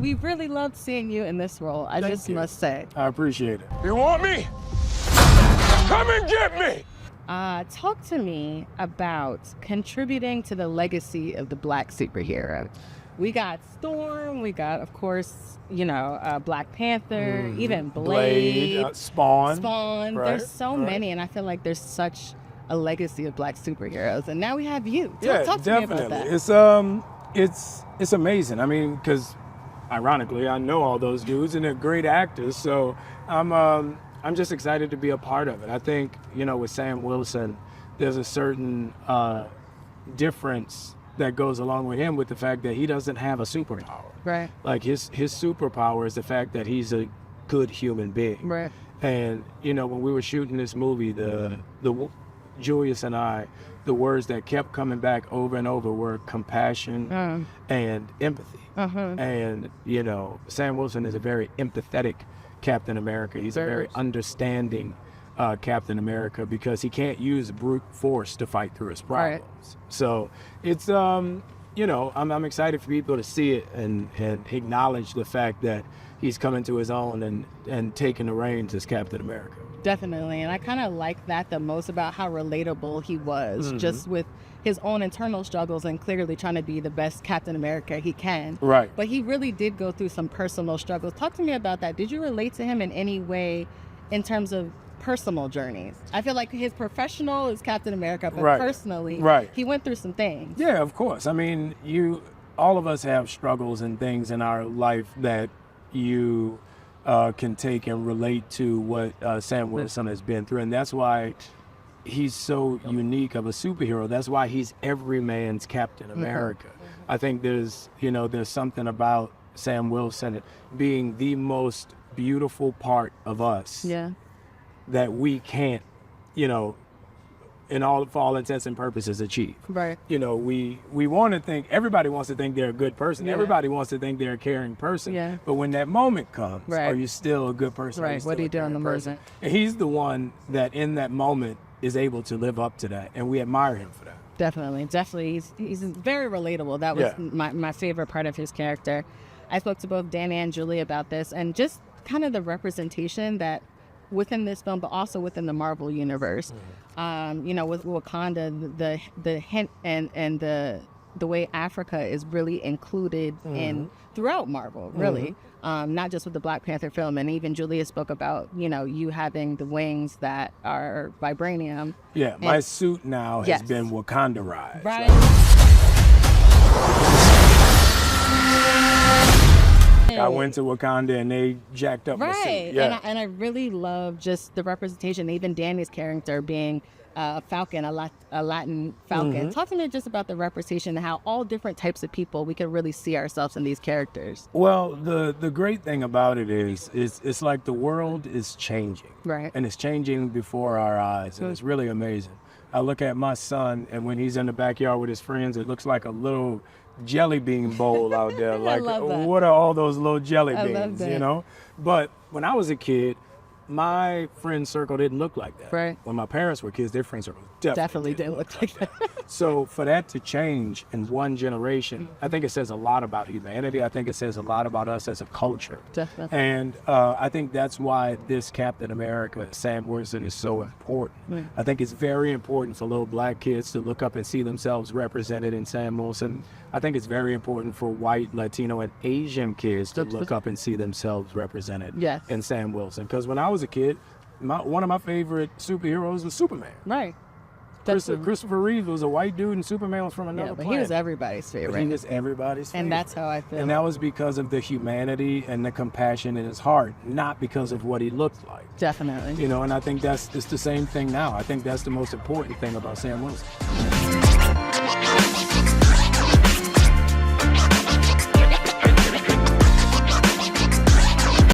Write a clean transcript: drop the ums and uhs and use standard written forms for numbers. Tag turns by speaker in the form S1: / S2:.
S1: we really loved seeing you in this role. I just must say.
S2: I appreciate it.
S3: You want me? Come and get me!
S1: Talk to me about contributing to the legacy of the Black superhero. We got Storm, we got, of course, Black Panther, even Blade,
S2: Spawn.
S1: Right, there's so many, and I feel like there's such a legacy of Black superheroes, and now we have you. Talk to me about that.
S2: It's amazing. I mean, because ironically, I know all those dudes, and they're great actors, so I'm just excited to be a part of it. I think, with Sam Wilson, there's a certain difference that goes along with him with the fact that he doesn't have a superpower.
S1: Right.
S2: Like his superpower is the fact that he's a good human being.
S1: Right.
S2: And, when we were shooting this movie, the Julius and I, the words that kept coming back over and over were compassion and empathy. And, Sam Wilson is a very empathetic Captain America. He's a very understanding Captain America because he can't use brute force to fight through his problems. Right. So it's, I'm excited for people to see it and acknowledge the fact that he's coming to his own and taking the reins as Captain America.
S1: Definitely, and I kind of like that the most about how relatable he was, just with his own internal struggles and clearly trying to be the best Captain America he can.
S2: Right.
S1: But he really did go through some personal struggles. Talk to me about that. Did you relate to him in any way in terms of personal journeys? I feel like his professional is Captain America, but personally, he went through some things.
S2: Yeah, of course. I mean, all of us have struggles and things in our life that you can take and relate to what Sam Wilson has been through. And that's why he's so unique of a superhero. That's why he's every man's Captain America. I think there's something about Sam Wilson being the most beautiful part of us that we can't, for all intents and purposes, achieve.
S1: Right.
S2: We want to think, everybody wants to think they're a good person. Everybody wants to think they're a caring person.
S1: Yeah.
S2: But when that moment comes, are you still a good person?
S1: Right. What do you do in the moment?
S2: And he's the one that in that moment is able to live up to that. And we admire him for that.
S1: Definitely. He's very relatable. That was my favorite part of his character. I spoke to both Danny and Julie about this and just kind of the representation that within this film, but also within the Marvel universe. With Wakanda, the hint and the way Africa is really included in throughout Marvel, really. Not just with the Black Panther film, and even Julia spoke about, you having the wings that are vibranium.
S2: Yeah, my suit now has been Wakandaized.
S1: Right.
S2: I went to Wakanda and they jacked up my suit.
S1: Yeah. And I really love just the representation, even Danny's character being a Falcon, a Latin Falcon. Talk to me just about the representation and how all different types of people, we can really see ourselves in these characters.
S2: Well, the great thing about it is it's like the world is changing.
S1: Right.
S2: And it's changing before our eyes. And it's really amazing. I look at my son, and when he's in the backyard with his friends, it looks like a little jelly bean bowl out there. Like, what are all those little jelly beans, But when I was a kid, my friend circle didn't look like that.
S1: Right.
S2: When my parents were kids, their friend circle
S1: definitely didn't look like that.
S2: So for that to change in one generation, I think it says a lot about humanity. I think it says a lot about us as a culture.
S1: Definitely.
S2: And I think that's why this Captain America, Sam Wilson, is so important.
S1: Right.
S2: I think it's very important for little Black kids to look up and see themselves represented in Sam Wilson. I think it's very important for white, Latino, and Asian kids to look up and see themselves represented in Sam Wilson. Because when I was a kid, one of my favorite superheroes was Superman.
S1: Right.
S2: Christopher Reeve was a white dude, and Superman was from another planet.
S1: He was everybody's favorite.
S2: He was everybody's favorite.
S1: And that's how I feel.
S2: And that was because of the humanity and the compassion in his heart, not because of what he looked like.
S1: Definitely.
S2: And I think it's the same thing now. I think that's the most important thing about Sam Wilson.